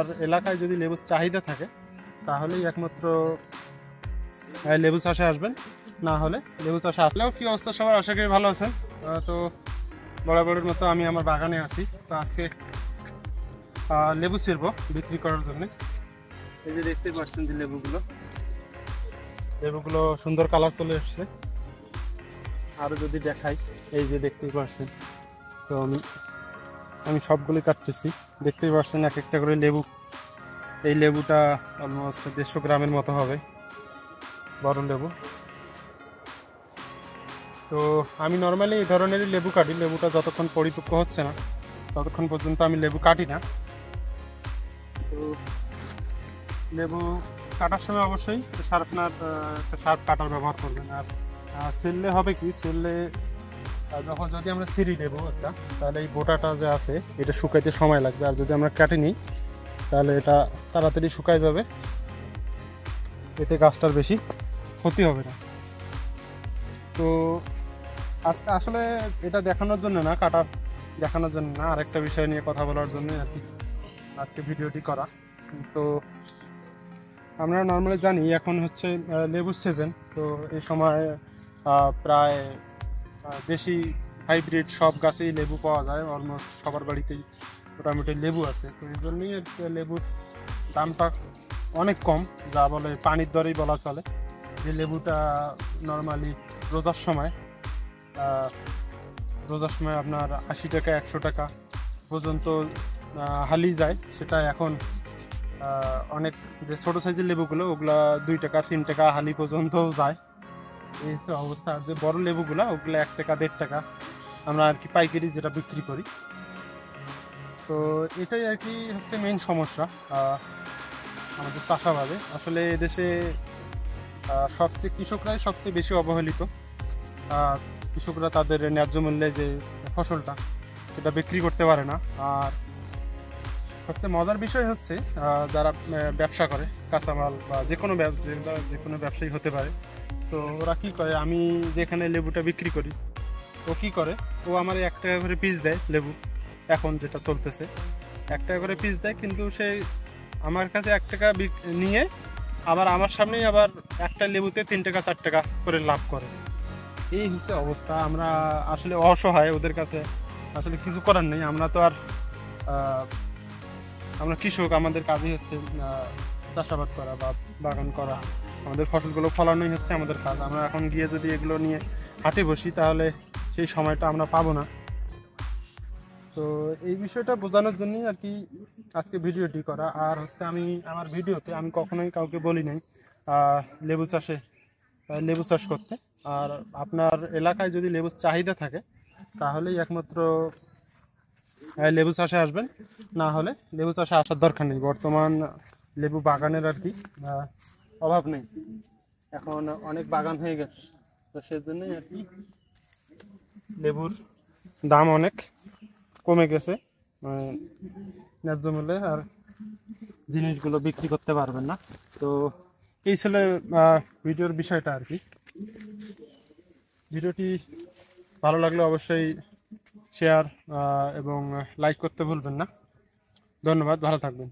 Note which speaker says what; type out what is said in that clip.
Speaker 1: আর এলাকায় যদি লেবুর চাহিদা থাকে তাহলেই একমাত্র লেবু চাষে আসবেন, না হলে লেবু চাষে আসলেও। কি অবস্থা সবার, আশা করি ভালো আছেন। তো বরাবরের মতো আমি আমার বাগানে আছি। তো আজকে লেবু ছিড়বো বিক্রি করার জন্য। এই যে দেখতে পাচ্ছেন যে লেবুগুলো সুন্দর কালার চলে এসছে। আরও যদি দেখাই, এই যে দেখতেই পাচ্ছেন। তো আমি সবগুলোই কাটতেছি, দেখতেই পাচ্ছেন এক একটা করে লেবু। এই লেবুটা অলমোস্ট 150 গ্রামের মতো হবে, বড় লেবু। তো আমি নর্মালি এই ধরনেরই লেবু কাটি। লেবুটা যতক্ষণ পরিপক্ক হচ্ছে না ততক্ষণ পর্যন্ত আমি লেবু কাটি না। তো লেবু কাটার সময় অবশ্যই শার্প কাটার ব্যবহার করবেন। আর ছিললে হবে কি, যখন যদি আমরা ছিঁড়ি লেবু একটা, তাহলে এই বোটাটা যে আছে এটা শুকাইতে সময় লাগবে। আর যদি আমরা কাটি নিই তাহলে এটা তাড়াতাড়ি শুকায় যাবে, এতে গাছটার বেশি ক্ষতি হবে না। তো আজকে আসলে এটা দেখানোর জন্য না, দেখানোর জন্য না, আরেকটা বিষয় নিয়ে কথা বলার জন্য আর কি আজকে ভিডিওটি করা। তো আমরা নর্মালি জানি এখন হচ্ছে লেবুর সিজন। তো এই সময় প্রায় বেশি হাইব্রিড সব গাছেই লেবু পাওয়া যায়। অলমোস্ট সবার বাড়িতেই মোটামুটি লেবু আছে। তো এই জন্যই লেবুর দামটা অনেক কম, যা বলে পানির দরেই বলা চলে। যে লেবুটা নর্মালি রোজার সময় আপনার 80 টাকা 100 টাকা পর্যন্ত হালি যায়, সেটা এখন অনেক যে ছোটো সাইজের লেবুগুলো ওগুলা 2 টাকা 3 টাকা হালি পর্যন্ত যায়। এই হচ্ছে অবস্থা। আর যে বড় লেবুগুলো ওগুলো 1 টাকা 1.5 টাকা আমরা আর কি পাইকারি যেটা বিক্রি করি। তো এটাই আর কি হচ্ছে মেইন সমস্যা আমাদের চাষাবাদে। আসলে এদেশে কৃষকরাই সবচেয়ে বেশি অবহেলিত। কৃষকরা তাদের ন্যায্য মূল্যে যে ফসলটা সেটা বিক্রি করতে পারে না। আর সবচেয়ে মজার বিষয় হচ্ছে যারা ব্যবসা করে কাঁচামাল বা যে কোনো ব্যবসায়ী হতে পারে। তো ওরা কী করে, আমি যেখানে লেবুটা বিক্রি করি ও কী করে, ও আমার 1 টাকা করে পিস দেয় লেবু। এখন যেটা চলতেছে 1 টাকা করে পিস দেয়, কিন্তু সে আমার কাছে 1 টাকা নিয়ে আবার আমার সামনেই আবার একটা লেবুতে 3 টাকা 4 টাকা করে লাভ করে। এই হচ্ছে অবস্থা। আমরা আসলে অসহায়, ওদের কাছে আসলে কিছু করার নেই। আমরা তো আর আমরা কৃষক, আমাদের কাজই হচ্ছে চাষাবাদ করা বা বাগান করা। আমাদের ফসলগুলো ফলানোই হচ্ছে আমাদের কাজ। আমরা এখন গিয়ে যদি এগুলো নিয়ে হাটে বসি তাহলে সেই সময়টা আমরা পাবো না। তো এই বিষয়টা বোঝানোর জন্যই আর কি আজকে ভিডিওটি করা। আর হচ্ছে আমি আমার ভিডিওতে আমি কখনোই কাউকে বলি নাই লেবু চাষ করতে। আর আপনার এলাকায় যদি লেবুর চাহিদা থাকে তাহলেই একমাত্র লেবু চাষে আসবেন, না হলে লেবু চাষে আসার দরকার নেই। বর্তমান লেবু বাগানের আর কি অভাব নেই, এখন অনেক বাগান হয়ে গেছে। তো সেজন্যই আর কি লেবুর দাম অনেক কমে গেছে, ন্যায্য মূল্যে আর জিনিসগুলো বিক্রি করতে পারবেন না। তো এই ছিল ভিডিওর বিষয়টা আর কি। ভিডিওটি ভালো লাগলে অবশ্যই শেয়ার এবং লাইক করতে ভুলবেন না। ধন্যবাদ, ভালো থাকবেন।